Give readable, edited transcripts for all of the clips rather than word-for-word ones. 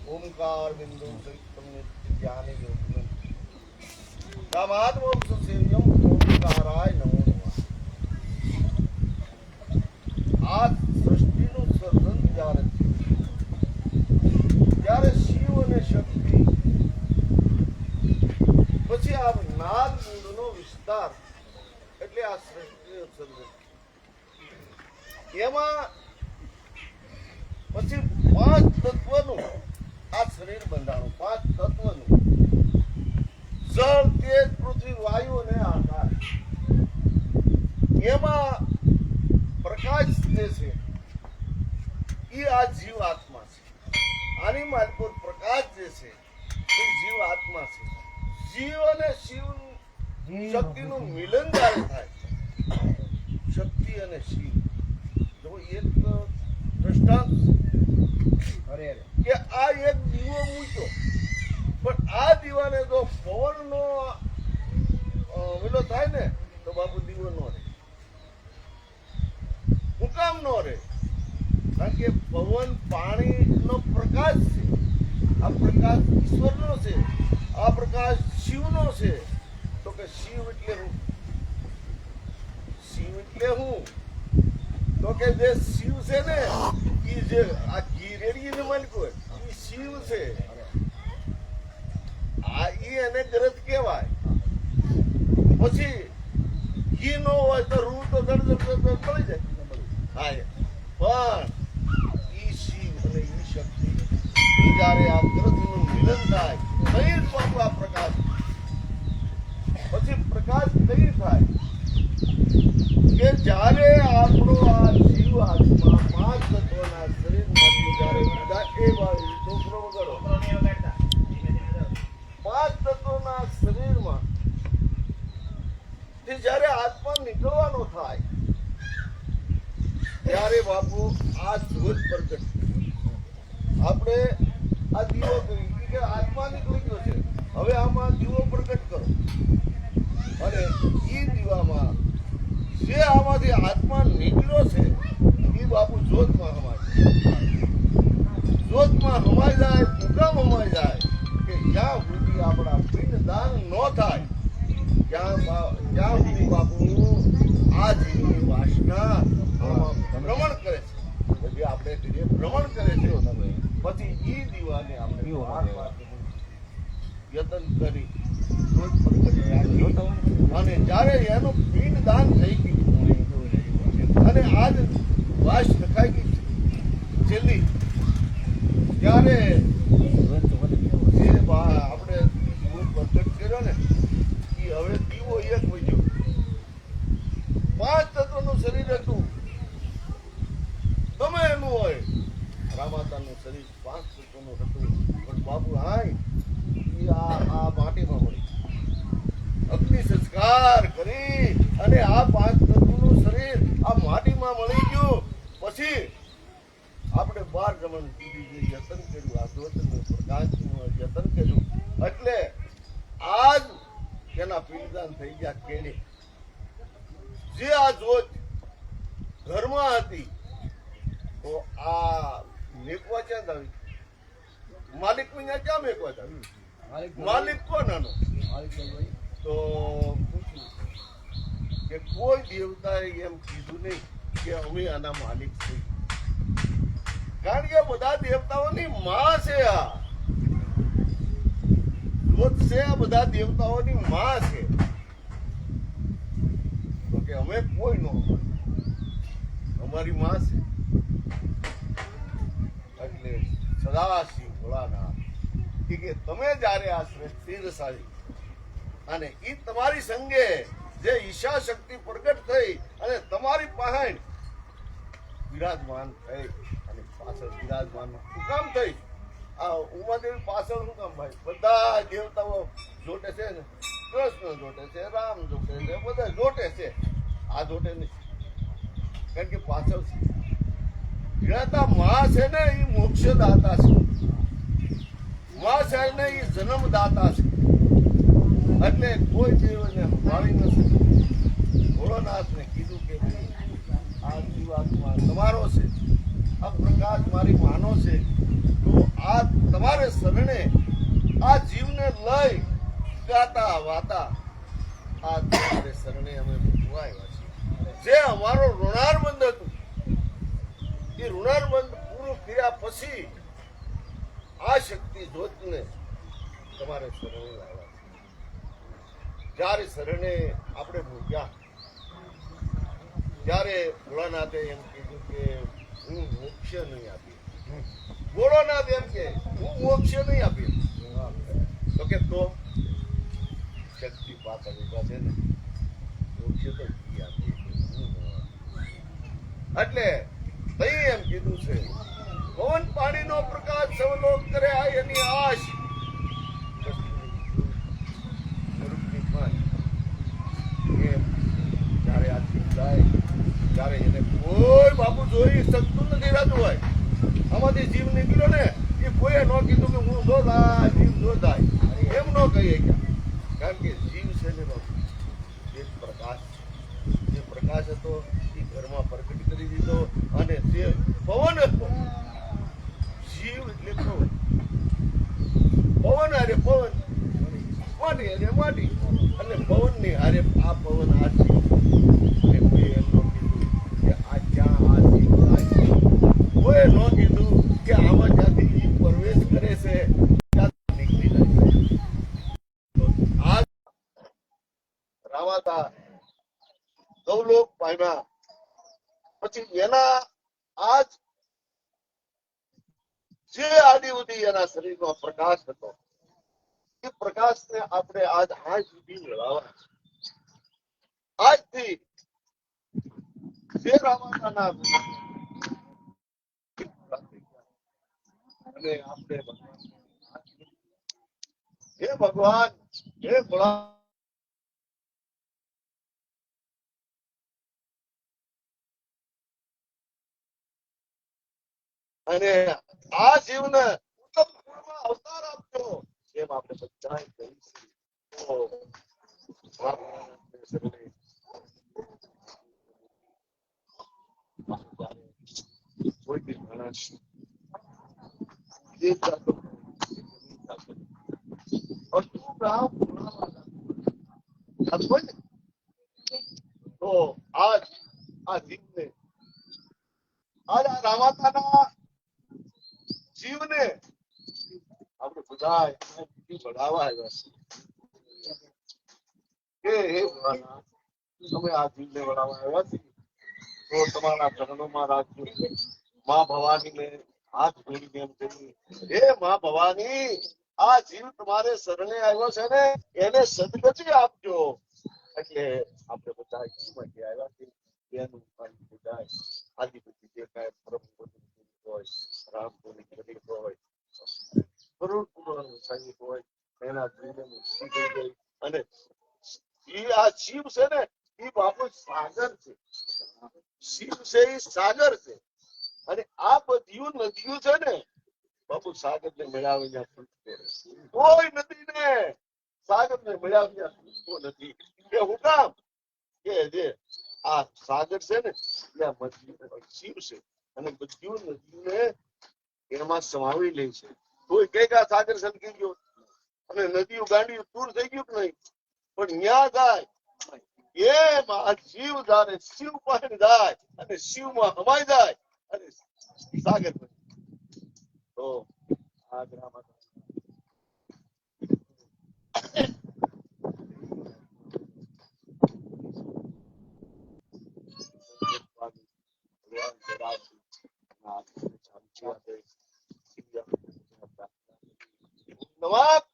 ओमकार बिंदु संयुक्तम नित्य ज्ञान योगम कामात्मोक्ष सेव्यम ओमकाराय नमो नमः। આ સૃષ્ટિનું સર્જન જ્યારે થયું ત્યારે શિવ અને શક્તિ પછી આ નાગ મૂળનો વિસ્તાર એટલે આ સૃષ્ટિનું સર્જન એમાં પછી 5 તત્વનું આ શરીર બંધાણું 5 તત્વનું જળ તેજ પૃથ્વી વાયુ અને આકાશ એમાં પ્રકાશ જે છે એ આ જીવ આત્મા છે આની માલકોર પ્રકાશ જે છે એ જીવ આત્મા છે જીવ અને શિવ શક્તિનું મિલન જ્યારે થાય શક્તિ અને શિવ જો એક દ્રષ્ટાંત કે આ એક દીવો મૂક્યો પણ આ દીવાને જો પવનનો વિલો થાય ને તો બાપુ દીવો નો રહે. હું કામ નો રહે? કારણ કે પવન પાણીનો પ્રકાશ છે. આ પ્રકાશ ઈશ્વરનો છે, આ પ્રકાશ શિવનો છે. તો કે શિવ એટલે હું, શિવ એટલે હું તો કે જે શિવ છે ને એ જે આ ઘી રેડીને માલિક હોય એ શિવ છે. આ એને ગ્રથ કહેવાય. પછી ઘી નો હોય તો રૂ તો મળી જાય. હા પણ ઈ શિવ અને ઈ શક્તિ જયારે આ ગ્રથનું મિલન થાય કઈ બાપુ આ પ્રકાશ પછી પ્રકાશ કઈ થાય કે જ્યારે આપણો આ જીવ આત્મા 5 તત્વના શરીરમાંથી જ્યારે એ છોકરો વગરો 5 તત્વના શરીરમાં જ્યારે આત્મા નીકળવાનો થાય ત્યારે બાપુ આ જ્યોત પ્રગટ આપણે આ દીવો કરી કે આત્મા નીકળી ગયો છે હવે આમાં દીવો પ્રગટ કરો અને એ દીવામાં જે આમાંથી આત્મા નીકળ્યો છે એ બાપુ જ્યોતમાં હમાય જાય. મુકામ હમાય જાય કે જ્યાં સુધી આપણા પિંડદાન ન થાય ત્યાં સુધી બાપુ આ જીવની વાસના ભ્રમણ કરે છે. પછી આપણે ભ્રમણ કરે છે પછી ઈ દીવાને આપણે યતન કરી અને જ્યારે એનું પિંડદાન થઈ ગયું અને આજ વાસ લખાઈ ગઈ છેલ્લી ત્યારે આપણે દીવો પ્રગટ કર્યો ને એ હવે દીવો એક વધ્યો. 5 તત્વનું શરીર હતું ગમે એનું હોય. રામાતાનું શરીર 5 તત્વનું હતું પણ બાપુ હાય આ માટીમાં મળી અગ્નિ સંસ્કાર કરી અને આ 5 તત્વનું શરીર આ માટીમાં મળી ગયું. પછી આપણે 12 જમણ સુધી યતન કર્યું, આ જ્યોતનું પ્રકાશનું યતન કર્યું એટલે આજ એના પિંડદાન થઈ ગયા કેળે. જે આ જ્યોત ઘરમાં હતી તો આ મેકવા ક્યાં આવી? માલિક ક્યાં મેકવા આવી? માલિક કોણ આનો? તો પૂછ્યું કે કોઈ દેવતાએ એમ કીધું નહીં કે અમે આના માલિક છીએ. કારણ કે બધા દેવતાઓની માં છે. આ જ્યોત છે આ બધા દેવતાઓની માં છે. તો કે અમે કોઈ નો અમારી માં છે. એટલે સદાશિવ ભોળાનાથ કે તમે જયારે આ સૃષ્ટિ રસાવી અને એ તમારી સંગે જે ઈશા શક્તિ પ્રગટ થઈ અને તમારી પાસે વિરાજમાન થઈ અને પાછળ વિરાજમાન શું કામ થઈ? આ ઉમાદેવી પાછળ શું કામ ભાઈ? બધા દેવતાઓ જોટે છે ને, કૃષ્ણ જોટે છે, રામ જોટે છે, બધા જોટે છે. આ જોટે નહીં કારણ કે પાછળ વિરાતા માં છે ને એ મોક્ષ દાતા છે. માં છે ને એ જન્મ દાતા છે. એટલે કોઈ દેવને વાળી નથી. ભોળાનાથને કીધું કે આ જીવાત્મા તમારો છે, આ પ્રકાશ મારી માનો છે. તો આ તમારે શરણે આ જીવને લઈ ગાતા વાતા આ તમારે શરણે અમે મૂકવા આવ્યા છીએ. જે અમારો ઋણારબંધ હતું એ ઋણારબંધ પૂરું કર્યા પછી આ શક્તિ જ્યોતને તમારે શરણે લાવ્યા છે. જ્યારે શરણે આપણે મૂક્યા ત્યારે ભોળાનાથે એમ કીધું કે હું મોક્ષ નહીં આપી. ભોળાનાથ એમ કે હું મોક્ષ નહીં આપી. તો કે તો શક્તિ પાછળ ઉભા છે ને મોક્ષ તો આપી. એટલે તઈ એમ કીધું છે પવન પાણીનો પ્રકાશ સવલોક કરે આ એની આશ. જયારે આ જીવ જાય ત્યારે એને કોઈ બાપુ જોઈ શકતું નથી રહેતું હોય. આમાંથી જીવ નીકળ્યો ને એ કોઈએ ન કીધું કે હું જો થાય જીવ જો થાય એમ ન કહીએ ક્યાં. કારણ કે જીવ છે ને બાપુ એક પ્રકાશ, જે પ્રકાશ હતો એ ઘરમાં પ્રગટ કરી દીધો. અને જે પવન હતો જીવ એટલે પવન, પવન હારે પવન, માટી હારે માટી, અને પવન ની હારે આ પવન આ જીવ. કોઈ ન કીધું કે આમાં જ્યાંથી પ્રવેશ કરે છે ત્યાંથી નીકળી જાય છે. તો આ રામાતા ગૌલોક પામ્યા પછી એના આજ જે આદિ સુધી એના શરીરનો પ્રકાશ હતો એ પ્રકાશને આપણે આજ હાથ સુધી મેળવવા. આજથી જે રામાતાના અને આપણે હે ભગવાન હે ભોળા અને આ જીવને ઉત્તમ ગુણમાં અવતાર આપજો એમ આપણે બધા કહીશું. તો કોઈ બી માણસ તો આજ આ જીવને આજ આ રામાતાના જીવને આપણે બધા ભણાવવા આવ્યા છે કે હે ભોળાનાથ તમે આ જીવને ભણાવવા આવ્યા છે તો તમારા ચરણોમાં રાખજો. માં ભવાનીને હાથ જોડીને એમ કહ્યું હે માં ભવાની આ જીવ તમારે શરણે આવ્યો છે ને એને સદગતિ આપજો. એટલે આપણે બધા જીવમાંથી આવ્યા છે એનું બધા આદિપતિ જે કાંઈ પરમ હોય રામપુરી ગરીબ હોય સૈનિક હોય એના જીવને મુક્તિ થઈ ગઈ. અને આ જીવ છે ને એ બાપુ સાગર છે. શિવ છે એ સાગર છે અને આ બધી નદીઓ છે ને બાપુ સાગર ને મેળાવીને કોઈ નદી ને સાગર ને મેળાવીને નથી. કે હું કામ કે જે આ સાગર છે ને ત્યાં શિવ છે અને બધી નદીઓને એમાં સમાવી લે છે. કોઈ કઈક આ સાગર છલકી ગયો અને નદીઓ ગાંડી દૂર થઈ ગયું કે નહીં પણ ન્યા જાય એમ આ જીવ જાણે શિવ પાસે જાય અને શિવમાં હમાઈ જાય અને સાગર તો આ ગ્રામ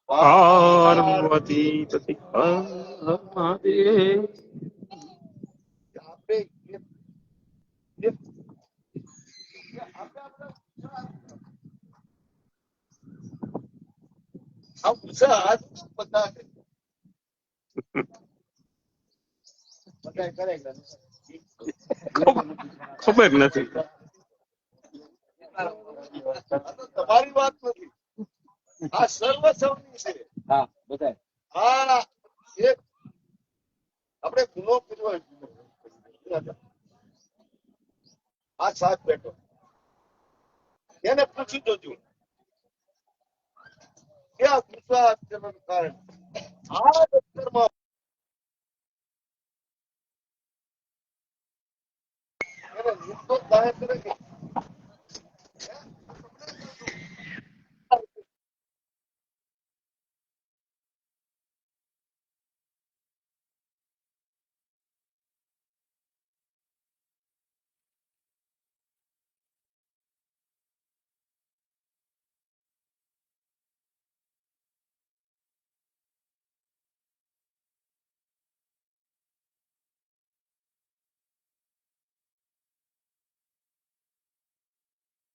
પાર્વતી પતિ મહાદેવ. ખબર નથી તમારી વાત નથી આ સર્વ સૌની છે. હા બધા આ એક આપણે ગુનો કર્યો આ સાથ બેઠો એને પૂછી જોજો ક્યાં કૃષ્ણાર્જુનનું કારણ આ દફતરમાં એને નિર્દોષ જાહેર કરે કે